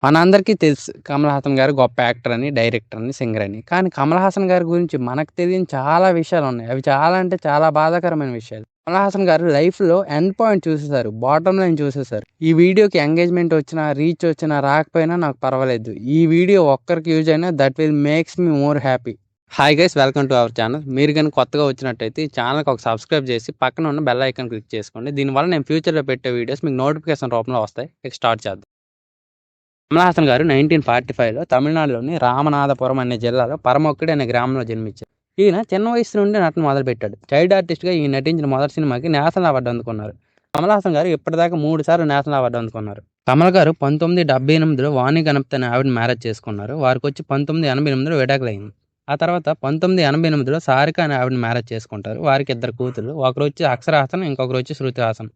మనందరికీ తెలుసు 'కమల్ హాసన్' గారు గొప్ప యాక్టర్ అని, డైరెక్టర్ అని, సింగర్ అని. కానీ 'కమల్ హాసన్' గారి గురించి మనకు తెలియని చాలా విషయాలున్నాయి. అవి చాలా అంటే చాలా బాధాకరమైన విషయాలు. 'కమల్ హాసన్' గారు లైఫ్‌లో ఎండ్ పాయింట్ చూసేసారు. బాటమ్ లైన్ చూసేసారు. ఈ వీడియోకి ఎంగేజ్‌మెంట్ వచ్చినా, రీచ్ వచ్చినా రాకపోయినా నాకు పర్వాలేదు. ఈ వీడియో ఒక్కరికి యూజ్ అయినా that will makes me more happy. Hi guys, welcome to our channel. మీరు గనుక కొత్తగా వచ్చినట్టయితే ఈ ఛానల్‌కి ఒక సబ్స్క్రైబ్ చేసి పక్కన ఉన్న బెల్ ఐకాన్ క్లిక్ చేసుకోండి. దీనివల్ల నేను ఫ్యూచర్‌లో పెట్టే వీడియోస్ మీకు నోటిఫికేషన్ రూపంలో వస్తాయి. ఇక స్టార్ట్ చేద్దాం. 'కమల్ హాసన్' గారు 1945లో తమిళనాడులోని రామనాథపురం అనే జిల్లాలో పరమొక్కిడి అనే గ్రామంలో జన్మించారు. ఈయన చిన్న వయసు నుండి నటన మొదలుపెట్టాడు. చైల్డ్ ఆర్టిస్ట్‌గా ఈయన నటించిన మొదటి సినిమాకి నేషనల్ అవార్డు అందుకున్నారు. 'కమల్ హాసన్' గారు ఇప్పటిదాకా 3 సార్లు నేషనల్ అవార్డు అందుకున్నారు. కమల్ గారు 1978లో వాణి గణపతి అనే ఆవిడని మ్యారేజ్ చేసుకున్నారు. వారికొచ్చి 1988లో విడాకులైంది. ఆ తర్వాత 1988లో సారిక అనే ఆవిడని మ్యారేజ్ చేసుకుంటారు. వారికి 2 కూతుర్లు. ఒకరొచ్చి అక్షర హాసన్, ఇంకొకరొచ్చి శృతి హాసన్.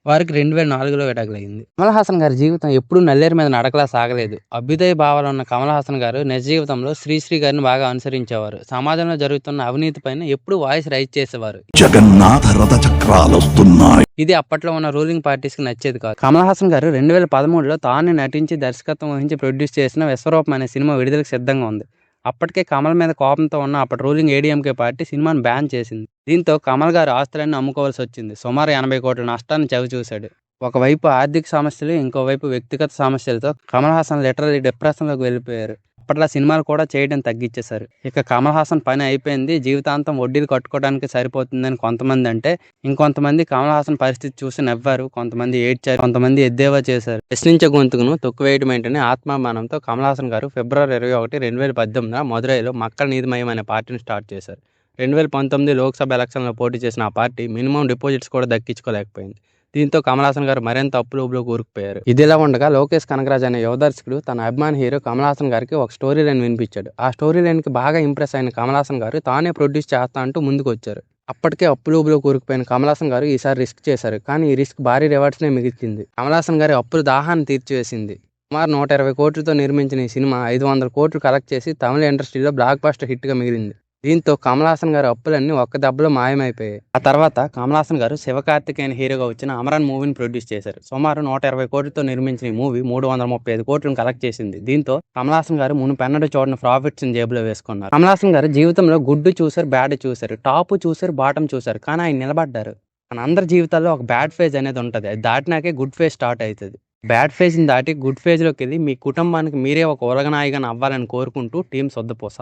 వారికి 2004లో విడాకులైంది. 'కమల్ హాసన్' గారి జీవితం ఎప్పుడూ నల్లేరు మీద నడకలా సాగలేదు. అభ్యుదయ భావాలు ఉన్న 'కమల్ హాసన్' గారు నిజ జీవితంలో శ్రీశ్రీ గారిని బాగా అనుసరించేవారు. సమాజంలో జరుగుతున్న అవినీతి పైన ఎప్పుడూ వాయిస్ రైజ్ చేసేవారు. జగన్నాథ రథ చక్రాలొస్తున్నాయి. ఇది అప్పట్లో ఉన్న రూలింగ్ పార్టీస్కి నచ్చేది కాదు. 'కమల్ హాసన్' గారు 2013లో తానే నటించి, దర్శకత్వం వహించి, ప్రొడ్యూస్ చేసిన 'విశ్వరూపం' అనే సినిమా విడుదలకు సిద్ధంగా ఉంది. అప్పటికే కమల్ మీద కోపంతో ఉన్న అప్పటి రూలింగ్ ఏడీఎంకే పార్టీ సినిమాను బ్యాన్ చేసింది. దీంతో కమల్ గారు ఆస్తులన్నీ అమ్ముకోవాల్సి వచ్చింది. సుమారు 80 కోట్ల నష్టాన్ని చవిచూశాడు. ఒకవైపు ఆర్థిక సమస్యలు, ఇంకోవైపు వ్యక్తిగత సమస్యలతో కమల్ హాసన్ లిటరల్లీ డిప్రెషన్లోకి వెళ్ళిపోయారు. అప్పట్లో సినిమాలు కూడా చేయడం తగ్గించేశారు. ఇక కమల్ హాసన్ పని అయిపోయింది, జీవితాంతం వడ్డీలు కట్టుకోవడానికి సరిపోతుందని కొంతమంది అంటే, ఇంకొంతమంది కమల్ హాసన్ పరిస్థితి చూసి నవ్వారు, కొంతమంది ఏడ్చారు, కొంతమంది ఎద్దేవా చేశారు. ప్రశ్నించే గొంతుకును తొక్కువేయడం ఏంటని ఆత్మాభిమానంతో కమల్ హాసన్ గారు ఫిబ్రవరి 21, 2018 మదురైలో మక్కల్ నీతిమయం అనే పార్టీని స్టార్ట్ చేశారు. 2019 లోక్సభ ఎలక్షన్లో పోటీ చేసిన ఆ పార్టీ మినిమం డిపాజిట్స్ కూడా దక్కించుకోలేకపోయింది. దీంతో కమల్ హాసన్ గారు మరింత అప్పులోకి కూరుకుపోయారు. ఇదిలా ఉండగా లోకేష్ కనగరాజ్ అనే యువ దర్శకుడు తన అభిమాని హీరో కమల్ హాసన్ గారికి ఒక స్టోరీ లైన్ వినిపించాడు. ఆ స్టోరీ లైన్కి బాగా ఇంప్రెస్ అయిన కమల్ హాసన్ గారు తానే ప్రొడ్యూస్ చేస్తా అంటూ ముందుకు వచ్చారు. అప్పటికే అప్పులోకి కూరుకుపోయిన కమల్ హాసన్ గారు ఈసారి రిస్క్ చేశారు. కానీ ఈ రిస్క్ భారీ రివార్డ్స్నే మిగిల్చింది. కమల్ హాసన్ గారి అప్పుల దాహాన్ని తీర్చివేసింది. సుమారు 120 కోట్లతో నిర్మించిన ఈ సినిమా 500 కోట్లు కలెక్ట్ చేసి తమిళ ఇండస్ట్రీలో బ్లాక్ బస్టర్ హిట్గా మిగిలింది. దీంతో కమల్ హాసన్ గారి అప్పులన్నీ ఒక్క దెబ్బలో మాయమైపోయాయి. ఆ తర్వాత కమల్ హాసన్ గారు శివకార్తికేయన్ హీరోగా వచ్చిన అమరన్ మూవీని ప్రొడ్యూస్ చేశారు. సుమారు 120 కోట్లతో నిర్మించిన ఈ మూవీ 335 కోట్లను కలెక్ట్ చేసింది. దీంతో కమల్ హాసన్ గారు మునుపెన్నడూ చూడని ప్రాఫిట్స్ జేబులో వేసుకున్నారు. కమల్ హాసన్ గారు జీవితంలో గుడ్ చూశారు, బ్యాడ్ చూశారు, టాప్ చూశారు, బాటం చూశారు. కానీ ఆయన నిలబడ్డారు. మనందరి జీవితాల్లో ఒక బ్యాడ్ ఫేజ్ అనేది ఉంటుంది. అది దాటినాకే గుడ్ ఫేజ్ స్టార్ట్ అవుతుంది. బ్యాడ్ ఫేజ్ని దాటి గుడ్ ఫేజ్లోకి వెళ్ళి మీ కుటుంబానికి మీరే ఒక ఉలగనాయిగా అవ్వాలని కోరుకుంటూ టీం సొద్దపోస.